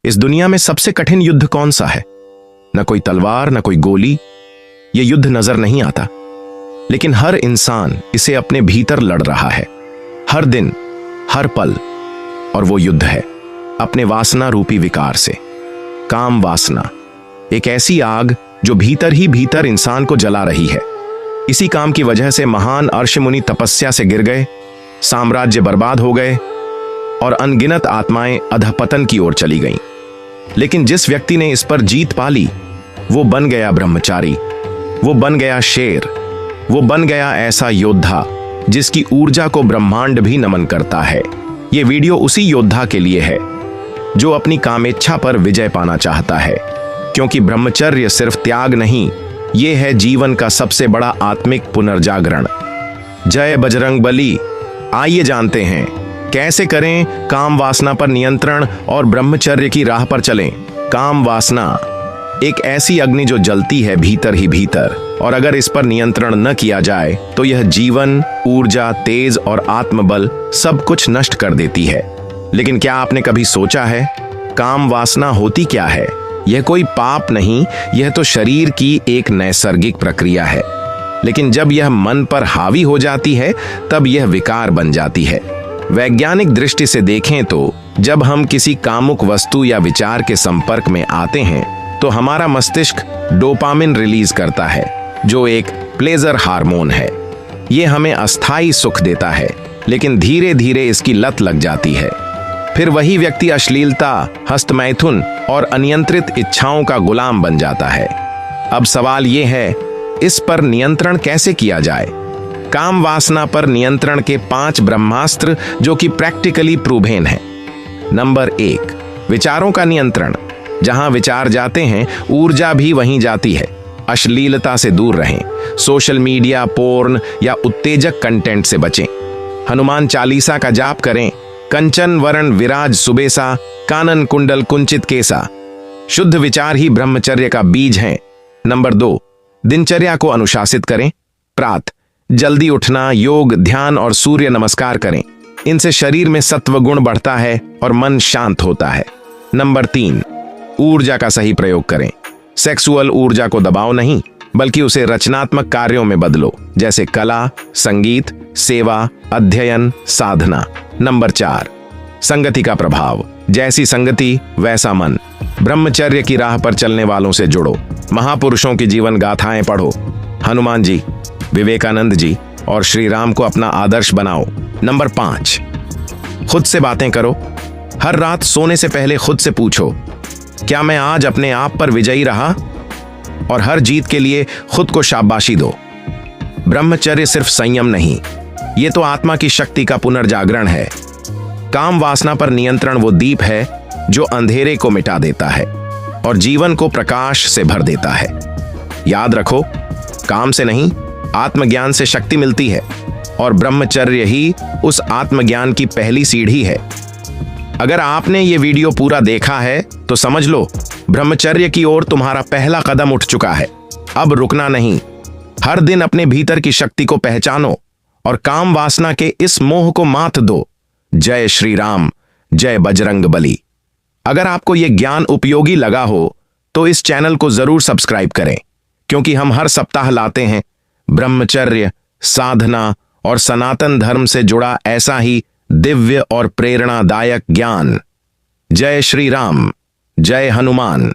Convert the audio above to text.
इस दुनिया में सबसे कठिन युद्ध कौन सा है? न कोई तलवार, न कोई गोली। ये युद्ध नजर नहीं आता, लेकिन हर इंसान इसे अपने भीतर लड़ रहा है, हर दिन, हर पल। और वो युद्ध है अपने वासना रूपी विकार से। काम वासना एक ऐसी आग जो भीतर ही भीतर इंसान को जला रही है। इसी काम की वजह से महान अर्षमुनि तपस्या से गिर गए, साम्राज्य बर्बाद हो गए और अनगिनत आत्माएं अधपतन की ओर चली गईं। लेकिन जिस व्यक्ति ने इस पर जीत पा ली, वो बन गया ब्रह्मचारी, वो बन गया शेर, वो बन गया ऐसा योद्धा जिसकी ऊर्जा को ब्रह्मांड भी नमन करता है। ये वीडियो उसी योद्धा के लिए है जो अपनी कामेच्छा पर विजय पाना चाहता है, क्योंकि ब्रह्मचर्य सिर्फ त्याग नहीं, ये है जीवन का सबसे बड़ा आत्मिक पुनर्जागरण। जय बजरंग बली। आइए जानते हैं कैसे करें काम वासना पर नियंत्रण और ब्रह्मचर्य की राह पर चलें। काम वासना एक ऐसी अग्नि जो जलती है भीतर ही भीतर, और अगर इस पर नियंत्रण न किया जाए तो यह जीवन, ऊर्जा, तेज और आत्मबल सब कुछ नष्ट कर देती है। लेकिन क्या आपने कभी सोचा है काम वासना होती क्या है? यह कोई पाप नहीं, यह तो शरीर की एक नैसर्गिक प्रक्रिया है। लेकिन जब यह मन पर हावी हो जाती है तब यह विकार बन जाती है। वैज्ञानिक दृष्टि से देखें तो जब हम किसी कामुक वस्तु या विचार के संपर्क में आते हैं तो हमारा मस्तिष्क डोपामिन रिलीज करता है, जो एक प्लेजर हार्मोन है। यह हमें अस्थायी सुख देता है, लेकिन धीरे धीरे इसकी लत लग जाती है। फिर वही व्यक्ति अश्लीलता, हस्तमैथुन और अनियंत्रित इच्छाओं का गुलाम बन जाता है। अब सवाल यह है, इस पर नियंत्रण कैसे किया जाए? काम वासना पर नियंत्रण के 5 ब्रह्मास्त्र जो कि प्रैक्टिकली प्रूवेन हैं। नंबर 1, विचारों का नियंत्रण। जहां विचार जाते हैं, ऊर्जा भी वहीं जाती है। अश्लीलता से दूर रहें, सोशल मीडिया, पोर्न या उत्तेजक कंटेंट से बचें। हनुमान चालीसा का जाप करें। कंचन वरण विराज सुबेसा, कानन कुंडल कुंचित केसा। शुद्ध विचार ही ब्रह्मचर्य का बीज हैं। नंबर 2, दिनचर्या को अनुशासित करें। प्रातः जल्दी उठना, योग, ध्यान और सूर्य नमस्कार करें। इनसे शरीर में सत्व गुण बढ़ता है और मन शांत होता है। नंबर 3, ऊर्जा का सही प्रयोग करें। सेक्सुअल ऊर्जा को दबाओ नहीं, बल्कि उसे रचनात्मक कार्यों में बदलो, जैसे कला, संगीत, सेवा, अध्ययन, साधना। नंबर 4, संगति का प्रभाव। जैसी संगति वैसा मन। ब्रह्मचर्य की राह पर चलने वालों से जुड़ो, महापुरुषों की जीवन गाथाएं पढ़ो। हनुमान जी, विवेकानंद जी और श्री राम को अपना आदर्श बनाओ। नंबर 5, खुद से बातें करो। हर रात सोने से पहले खुद से पूछो, क्या मैं आज अपने आप पर विजयी रहा? और हर जीत के लिए खुद को शाबाशी दो। ब्रह्मचर्य सिर्फ संयम नहीं, ये तो आत्मा की शक्ति का पुनर्जागरण है। काम वासना पर नियंत्रण वो दीप है जो अंधेरे को मिटा देता है और जीवन को प्रकाश से भर देता है। याद रखो, काम से नहीं, आत्मज्ञान से शक्ति मिलती है, और ब्रह्मचर्य ही उस आत्मज्ञान की पहली सीढ़ी है। अगर आपने ये वीडियो पूरा देखा है तो समझ लो, ब्रह्मचर्य की ओर तुम्हारा पहला कदम उठ चुका है। अब रुकना नहीं, हर दिन अपने भीतर की शक्ति को पहचानो और काम वासना के इस मोह को मात दो। जय श्री राम, जय बजरंग बली। अगर आपको यह ज्ञान उपयोगी लगा हो तो इस चैनल को जरूर सब्सक्राइब करें, क्योंकि हम हर सप्ताह लाते हैं ब्रह्मचर्य, साधना और सनातन धर्म से जुड़ा ऐसा ही दिव्य और प्रेरणादायक ज्ञान। जय श्री राम, जय हनुमान।